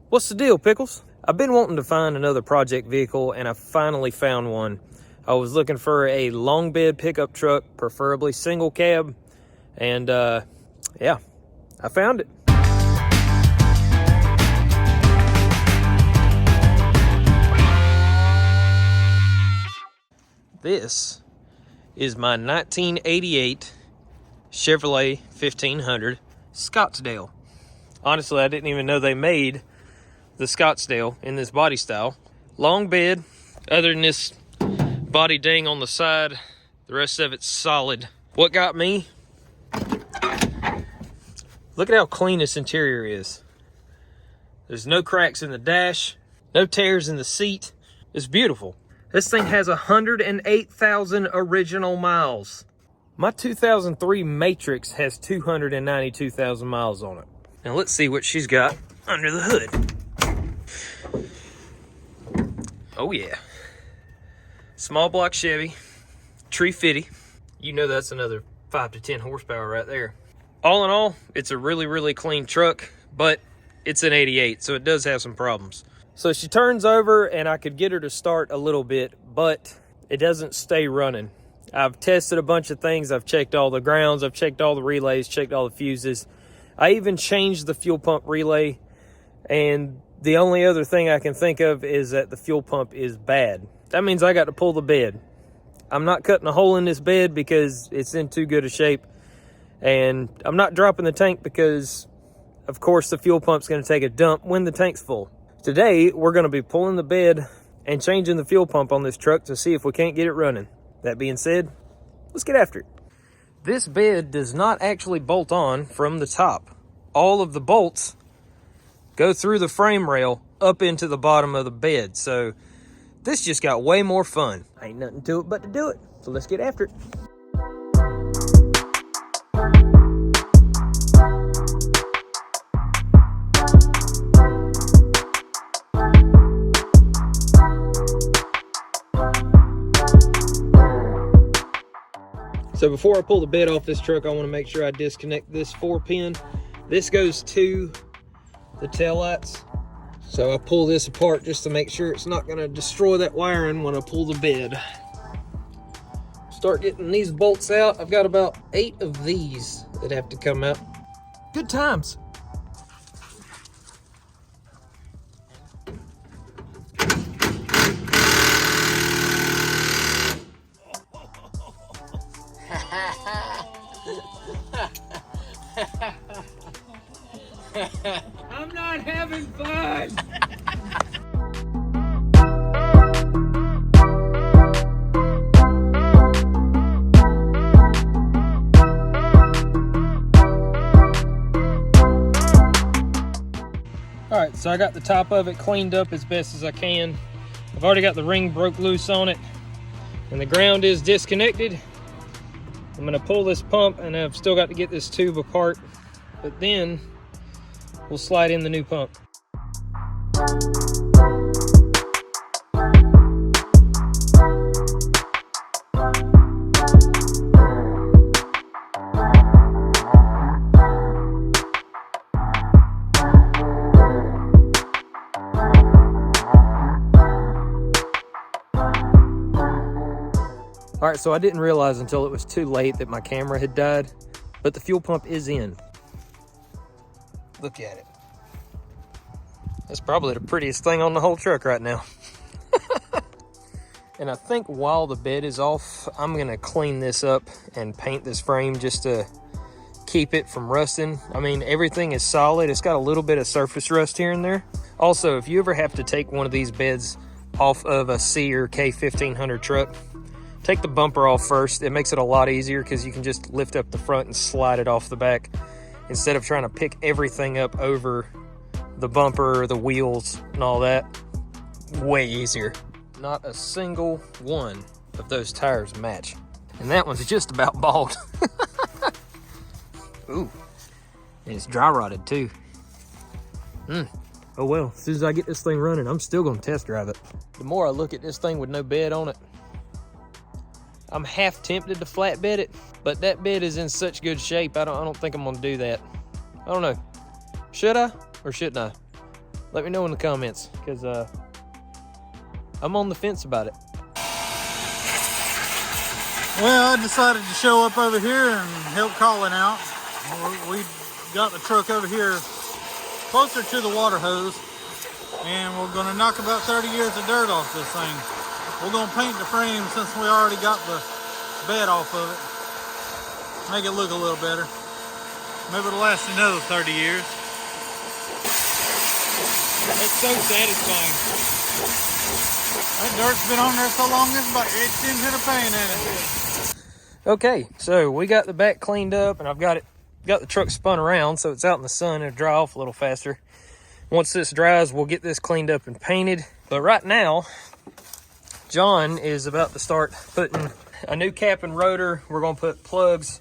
What's the deal, Pickles? I've been wanting to find another project vehicle, and I finally found one. I was looking for a long bed pickup truck, preferably single cab, and yeah, I found it. This is my 1988 Chevrolet 1500 Scottsdale. Honestly, I didn't even know they made the Scottsdale in this body style. Long bed, other than this body ding on the side, the rest of it's solid. What got me? Look at how clean this interior is. There's no cracks in the dash, no tears in the seat. It's beautiful. This thing has 108,000 original miles. My 2003 Matrix has 292,000 miles on it. Now let's see what she's got under the hood. Oh yeah. Small block Chevy, tree fitty. You know that's another 5 to 10 horsepower right there. All in all, it's a really, really clean truck, but it's an 88, so it does have some problems. So she turns over and I could get her to start a little bit, but it doesn't stay running. I've tested a bunch of things. I've checked all the grounds, I've checked all the relays, checked all the fuses. I even changed the fuel pump relay, and the only other thing I can think of is that the fuel pump is bad. That means I got to pull the bed. I'm not cutting a hole in this bed because it's in too good a shape, and I'm not dropping the tank because, of course, the fuel pump's going to take a dump when the tank's full. Today, we're going to be pulling the bed and changing the fuel pump on this truck to see if we can't get it running. That being said, let's get after it. This bed does not actually bolt on from the top. All of the bolts go through the frame rail up into the bottom of the bed. So this just got way more fun. Ain't nothing to it but to do it. So let's get after it. So before I pull the bed off this truck, I want to make sure I disconnect this 4-pin. This goes to the taillights. So I pull this apart just to make sure it's not going to destroy that wiring when I pull the bed. Start getting these bolts out. I've got about 8 of these that have to come out. Good times. I'm not having fun. All right, so I got the top of it cleaned up as best as I can. I've already got the ring broke loose on it, and the ground is disconnected. I'm gonna pull this pump, and I've still got to get this tube apart, but then we'll slide in the new pump. All right, so I didn't realize until it was too late that my camera had died, but the fuel pump is in. Look at it. That's probably the prettiest thing on the whole truck right now. And I think while the bed is off, I'm gonna clean this up and paint this frame just to keep it from rusting. I mean, everything is solid. It's got a little bit of surface rust here and there. Also, if you ever have to take one of these beds off of a C or K1500 truck, take the bumper off first. It makes it a lot easier because you can just lift up the front and slide it off the back instead of trying to pick everything up over the bumper, the wheels, and all that. Way easier. Not a single one of those tires match. And that one's just about bald. Ooh, and it's dry rotted too. Oh well, as soon as I get this thing running, I'm still gonna test drive it. The more I look at this thing with no bed on it, I'm half tempted to flatbed it, but that bed is in such good shape, I don't think I'm gonna do that. I don't know. Should I or shouldn't I? Let me know in the comments, because I'm on the fence about it. Well, I decided to show up over here and help Colin out. We got the truck over here closer to the water hose, and we're going to knock about 30 years of dirt off this thing. We're going to paint the frame since we already got the bed off of it. Make it look a little better. Maybe it'll last another 30 years. It's so satisfying. That dirt's been on there so long, it's about itching to the paint in it. Okay, so we got the back cleaned up, and I've got the truck spun around so it's out in the sun and it'll dry off a little faster. Once this dries, we'll get this cleaned up and painted. But right now, John is about to start putting a new cap and rotor. We're going to put plugs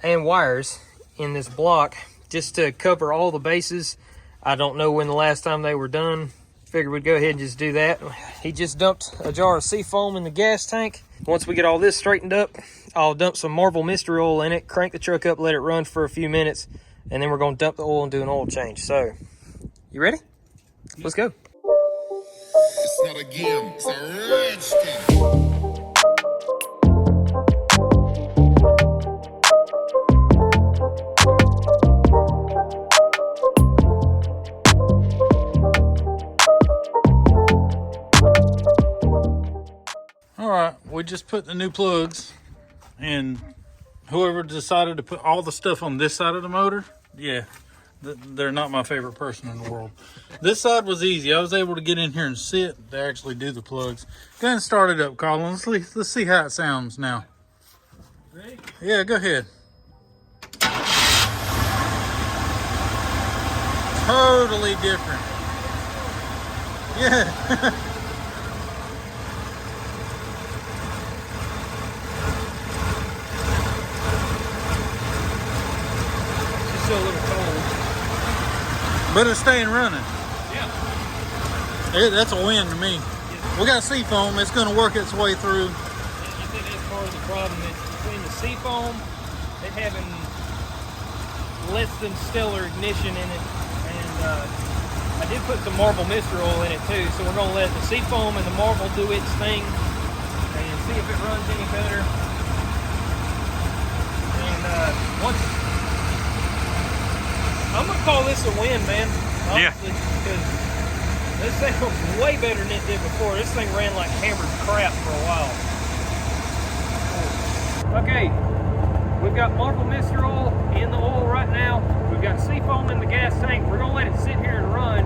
and wires in this block just to cover all the bases. I don't know when the last time they were done. Figured we'd go ahead and just do that. He just dumped a jar of seafoam in the gas tank. Once we get all this straightened up, I'll dump some Marvel mystery oil in it, crank the truck up, let it run for a few minutes, and then we're going to dump the oil and do an oil change. So, you ready? Let's go. It's not a game, it's a rich thing. Alright, we just put the new plugs, and whoever decided to put all the stuff on this side of the motor, yeah, they're not my favorite person in the world. This side was easy. I was able to get in here and sit to actually do the plugs. Go ahead and start it up, Colin. Let's see how it sounds now. Ready? Yeah, go ahead. Totally different. Yeah. Still a little cold. But it's staying running. Yeah. That's a win to me. Yeah. We got seafoam. It's going to work its way through. I think that's part of the problem. It's between the seafoam and having less than stellar ignition in it. And I did put some Marvel mystery oil in it too. So we're going to let the seafoam and the Marvel do its thing and see if it runs any better. And once... I'm gonna call this a win, man. Honestly, because this thing was way better than it did before. This thing ran like hammered crap for a while. Okay, we've got Marvel mystery oil in the oil right now. We've got seafoam in the gas tank. We're gonna let it sit here and run.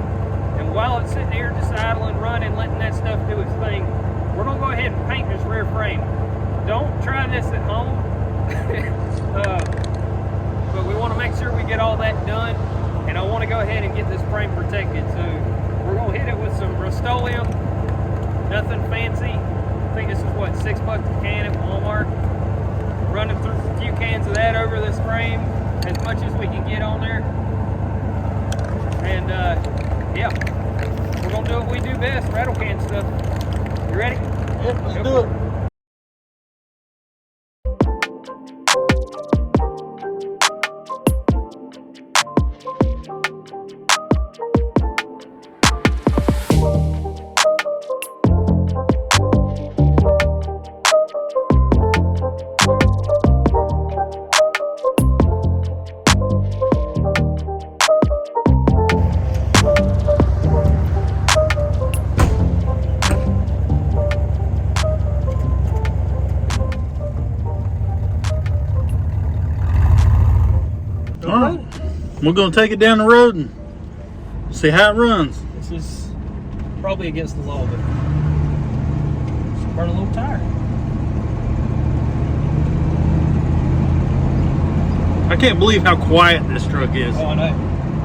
And while it's sitting here just idling, running, letting that stuff do its thing, we're gonna go ahead and paint this rear frame. Don't try this at home. But we want to make sure we get all that done, and I want to go ahead and get this frame protected. So we're going to hit it with some Rust-Oleum, nothing fancy. I think this is what, $6 a can at Walmart. Running through a few cans of that over this frame, as much as we can get on there. And yeah, we're going to do what we do best, rattle can stuff. You ready? Yep, let's do it. Alright, we're going to take it down the road and see how it runs. This is probably against the law, but just burn a little tire. I can't believe how quiet this truck is. Oh, I know.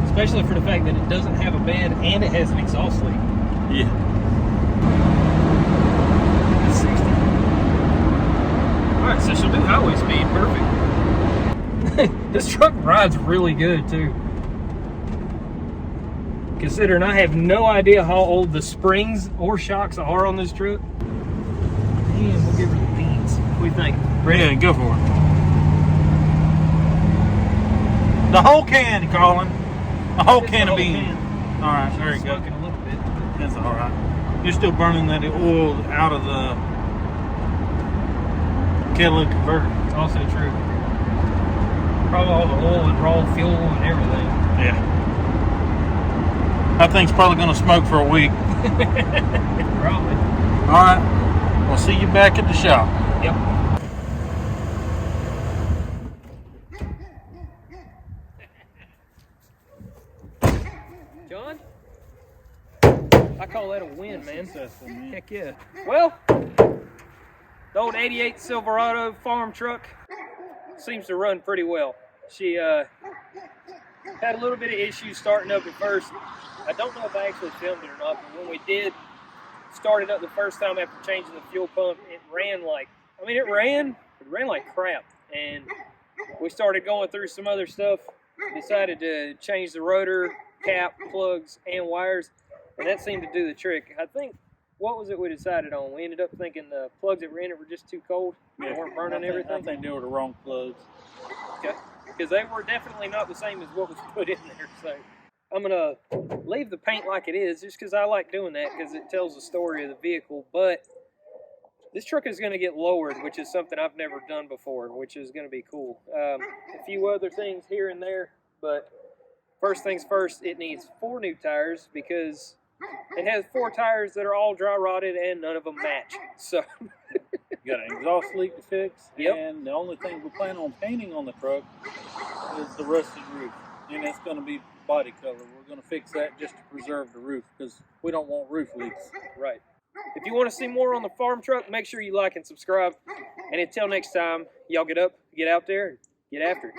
Especially for the fact that it doesn't have a bed and it has an exhaust leak. Yeah. It's 60. Alright, so she'll do highway speed. Perfect. This truck rides really good too. Considering I have no idea how old the springs or shocks are on this truck. And we'll give her the beans. What do you think? Ready? Yeah, go for it. The whole can, Colin. A whole can of beans. All right, there you go. Smoking a little bit. That's all right. You're still burning that oil out of the catalytic converter. It's also true. Probably all the oil and raw fuel and everything. Yeah. That thing's probably going to smoke for a week. Probably. All right. We'll see you back at the shop. Yep. John? I call that a win, man. Successful, man. Heck yeah. Well, the old 88 Silverado farm truck seems to run pretty well. She had a little bit of issues starting up at first. I don't know if I actually filmed it or not, but when we did start it up the first time after changing the fuel pump, it ran like, it ran like crap. And we started going through some other stuff, decided to change the rotor, cap, plugs, and wires, and that seemed to do the trick. I think, what was it we decided on? We ended up thinking the plugs that were in it were just too cold. They weren't burning everything. I think they were the wrong plugs. Okay. Because they were definitely not the same as what was put in there. So I'm going to leave the paint like it is just because I like doing that because it tells the story of the vehicle. But this truck is going to get lowered, which is something I've never done before, which is going to be cool. A few other things here and there. But first things first, it needs 4 new tires because it has 4 tires that are all dry rotted and none of them match. So You got an exhaust leak to fix. Yep. And the only thing we plan on painting on the truck is the rusted roof. And it's going to be body color. We're going to fix that just to preserve the roof because we don't want roof leaks. right. If you want to see more on the farm truck, make sure you like and subscribe. And until next time, y'all get up, get out there, and get after it.